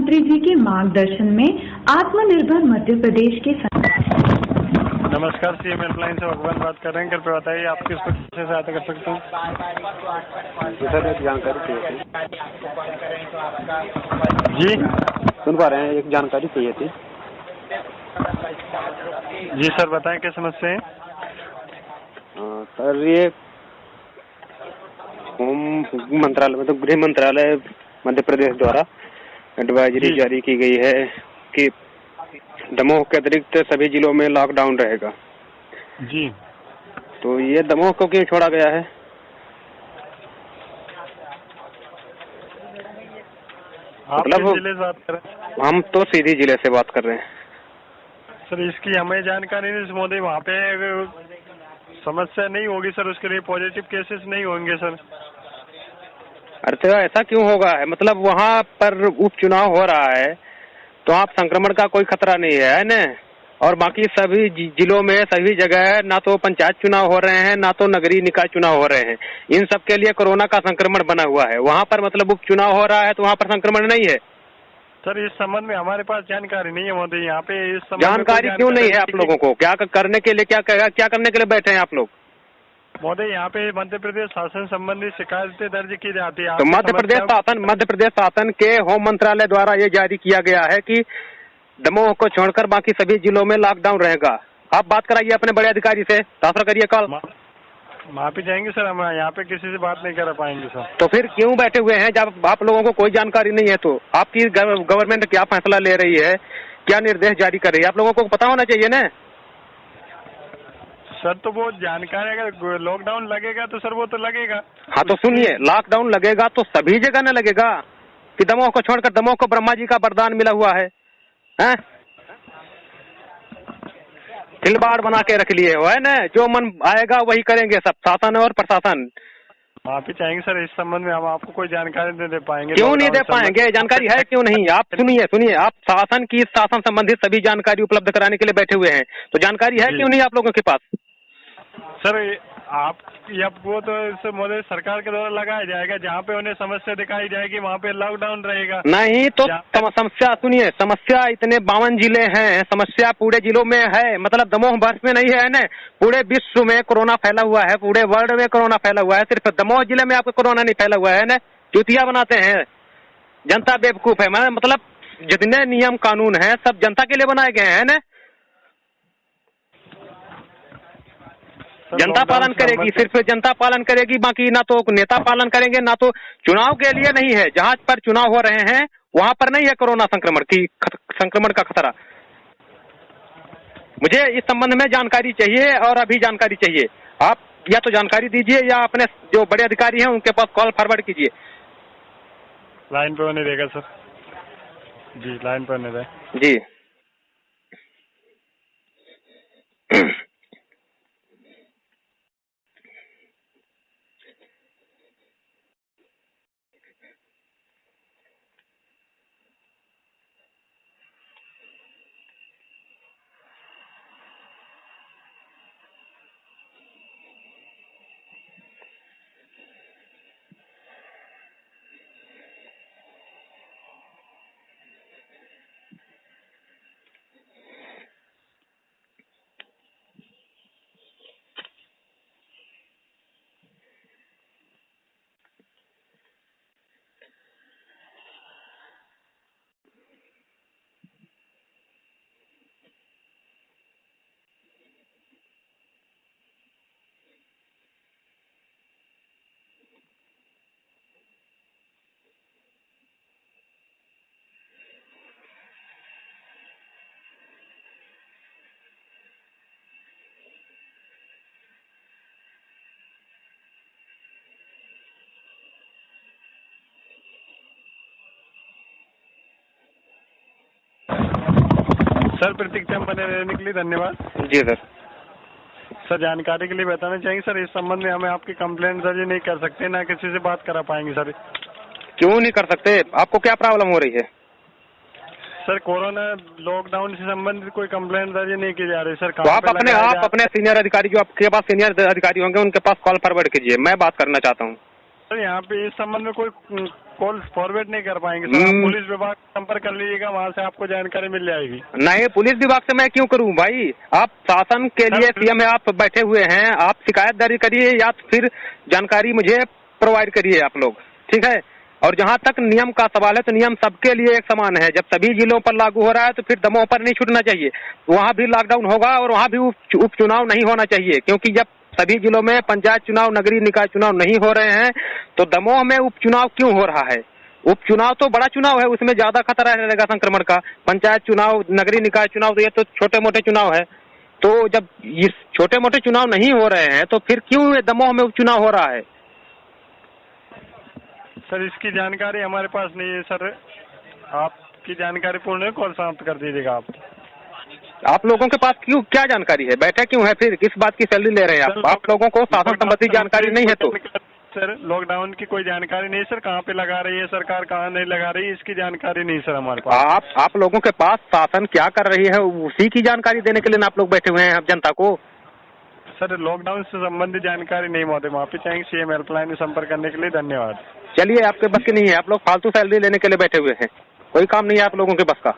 मुख्यमंत्री जी के मार्गदर्शन में आत्मनिर्भर मध्य प्रदेश के नमस्कार, सीएम हेल्पलाइन से भगवान बात कर रहे हैं। कृपया बताइए आप किस प्रकार से सहायता कर सकते हैं? सर एक जानकारी चाहिए थी। जी सुन पा रहे हैं, एक जानकारी चाहिए थी। जी सर, बताएं क्या समस्या है? सर ये होम मंत्रालय मतलब गृह मंत्रालय मध्य प्रदेश द्वारा एडवाइजरी जारी की गई है कि दमोह के अतिरिक्त सभी जिलों में लॉकडाउन रहेगा। जी, तो ये दमोह को क्यों छोड़ा गया है? आप मतलब किस जिले से बात कर रहे हैं? हम तो सीधी जिले से बात कर रहे हैं। सर इसकी हमें जानकारी नहीं महोदय। वहाँ पे समस्या नहीं होगी सर, उसके लिए पॉजिटिव केसेस नहीं होंगे सर। अरे तो ऐसा क्यों होगा है? मतलब वहाँ पर उपचुनाव हो रहा है तो आप संक्रमण का कोई खतरा नहीं है ना। और बाकी सभी जिलों में सभी जगह ना तो पंचायत चुनाव हो रहे हैं ना तो नगरीय निकाय चुनाव हो रहे हैं। इन सब के लिए कोरोना का संक्रमण बना हुआ है। वहाँ पर मतलब उपचुनाव हो रहा है तो वहाँ पर संक्रमण नहीं है। सर इस संबंध में हमारे पास जानकारी नहीं है महोदय। यहाँ पे इस संबंध जानकारी क्यों नहीं है आप लोगों को? क्या करने के लिए क्या करने के लिए बैठे हैं आप लोग? महोदय यहाँ पे मध्य प्रदेश शासन संबंधी शिकायतें दर्ज की जाती है। तो मध्य प्रदेश शासन के होम मंत्रालय द्वारा ये जारी किया गया है कि दमोह को छोड़कर बाकी सभी जिलों में लॉकडाउन रहेगा। आप बात कराइए अपने बड़े अधिकारी से, ट्रांसफर करिए कॉल। माफी चाहेंगे सर, हम यहाँ पे किसी से बात नहीं कर पाएंगे सर। तो फिर क्यों बैठे हुए हैं जब आप लोगों को कोई जानकारी नहीं है? तो आपकी गवर्नमेंट क्या फैसला ले रही है, क्या निर्देश जारी कर रही है, आप लोगों को पता होना चाहिए ना। सर तो वो जानकारी, अगर लॉकडाउन लगेगा तो सर वो तो लगेगा। हाँ तो सुनिए, लॉकडाउन लगेगा तो सभी जगह न लगेगा कि दमोह को छोड़कर? दमोह को ब्रह्मा जी का वरदान मिला हुआ है, हैं? खिलवाड़ बना के रख लिए हो है ना। जो मन आएगा वही करेंगे सब, शासन और प्रशासन। माफी चाहेंगे सर, इस संबंध में हम आपको कोई जानकारी नहीं दे पाएंगे। क्यों नहीं दे पाएंगे? जानकारी है क्यों नहीं? आप सुनिए, आप शासन संबंधित सभी जानकारी उपलब्ध कराने के लिए बैठे हुए हैं, तो जानकारी है क्यों नहीं आप लोगों के पास? सर आप वो तो महोदय सरकार के द्वारा लगाया जाएगा, जहाँ पे उन्हें समस्या दिखाई जाएगी वहाँ पे लॉकडाउन रहेगा। नहीं तो समस्या सुनिए, समस्या इतने 52 जिले हैं, समस्या पूरे जिलों में है। मतलब दमोह भर में नहीं है ना, पूरे विश्व में कोरोना फैला हुआ है, पूरे वर्ल्ड में कोरोना फैला हुआ है। सिर्फ दमोह जिले में आपको कोरोना नहीं फैला हुआ है ना। चुतिया बनाते हैं, जनता बेवकूफ है। मतलब जितने नियम कानून है सब जनता के लिए बनाए गए हैं ना। जनता पालन करेगी, सिर्फ जनता पालन करेगी, बाकी ना तो नेता पालन करेंगे ना तो चुनाव के लिए नहीं है। जहां पर चुनाव हो रहे हैं वहां पर नहीं है कोरोना संक्रमण का खतरा। मुझे इस संबंध में जानकारी चाहिए और अभी जानकारी चाहिए। आप या तो जानकारी दीजिए या अपने जो बड़े अधिकारी हैं उनके पास कॉल फॉरवर्ड कीजिए। लाइन पे होने देगा सर। जी लाइन पे होने दें। जी सर प्रतीक्षा में बने रहने के लिए धन्यवाद। जी सर। सर जानकारी के लिए बताना चाहेंगे सर, इस संबंध में हमें आपकी कंप्लेंट दर्ज नहीं कर सकते, ना किसी से बात करा पाएंगे सर। क्यों नहीं कर सकते? आपको क्या प्रॉब्लम हो रही है? सर कोरोना लॉकडाउन से संबंधित कोई कंप्लेंट दर्ज नहीं की जा रही सर। तो आप अपने सीनियर अधिकारी, जो आपके पास सीनियर अधिकारी होंगे उनके पास कॉल फॉरवर्ड कीजिए। मैं बात करना चाहता हूँ। सर यहाँ पे इस संबंध में कोई कॉल फॉरवर्ड नहीं कर पाएंगे सर। आप पुलिस विभाग से संपर्क कर लीजिएगा, वहाँ से आपको जानकारी मिल जाएगी। नहीं, पुलिस विभाग से मैं क्यों करूं भाई? आप शासन के लिए सीएम है, आप बैठे हुए हैं, आप शिकायत दर्ज करिए या फिर जानकारी मुझे प्रोवाइड करिए आप लोग, ठीक है। और जहां तक नियम का सवाल है तो नियम सबके लिए एक समान है। जब सभी जिलों पर लागू हो रहा है तो फिर दमोह पर नहीं छूटना चाहिए, वहां भी लॉकडाउन होगा और वहां भी उपचुनाव नहीं होना चाहिए। क्योंकि जब सभी जिलों में पंचायत चुनाव, नगरीय निकाय चुनाव नहीं हो रहे हैं तो दमोह में उपचुनाव क्यों हो रहा है? उपचुनाव तो बड़ा चुनाव है, उसमें ज्यादा खतरा रहेगा संक्रमण का। पंचायत चुनाव, नगरीय निकाय चुनाव तो ये तो छोटे मोटे चुनाव है। तो जब ये छोटे मोटे चुनाव नहीं हो रहे हैं तो फिर क्यों दमोह में उपचुनाव हो रहा है? सर इसकी जानकारी हमारे पास नहीं है सर। आपकी जानकारी पूर्ण है, कॉल समाप्त कर दीजिएगा आप लोगों के पास क्यों, क्या जानकारी है? बैठे क्यों है फिर? किस बात की सैलरी ले रहे हैं आप लोगों को शासन संबंधी जानकारी नहीं है तो? सर लॉकडाउन की कोई जानकारी नहीं सर, कहाँ पे लगा रही है सरकार, कहाँ नहीं लगा रही है, इसकी जानकारी नहीं सर हमारे पास। आप लोगों के पास शासन क्या कर रही है उसी की जानकारी देने के लिए आप लोग बैठे हुए हैं आप जनता को? सर लॉकडाउन से संबंधित जानकारी नहीं महोदय, माफी चाहेंगे। सीएम हेल्पलाइन में संपर्क करने के लिए धन्यवाद। चलिए, आपके बस की नहीं है, आप लोग फालतू सैलरी लेने के लिए बैठे हुए हैं, कोई काम नहीं है आप लोगों के बस का।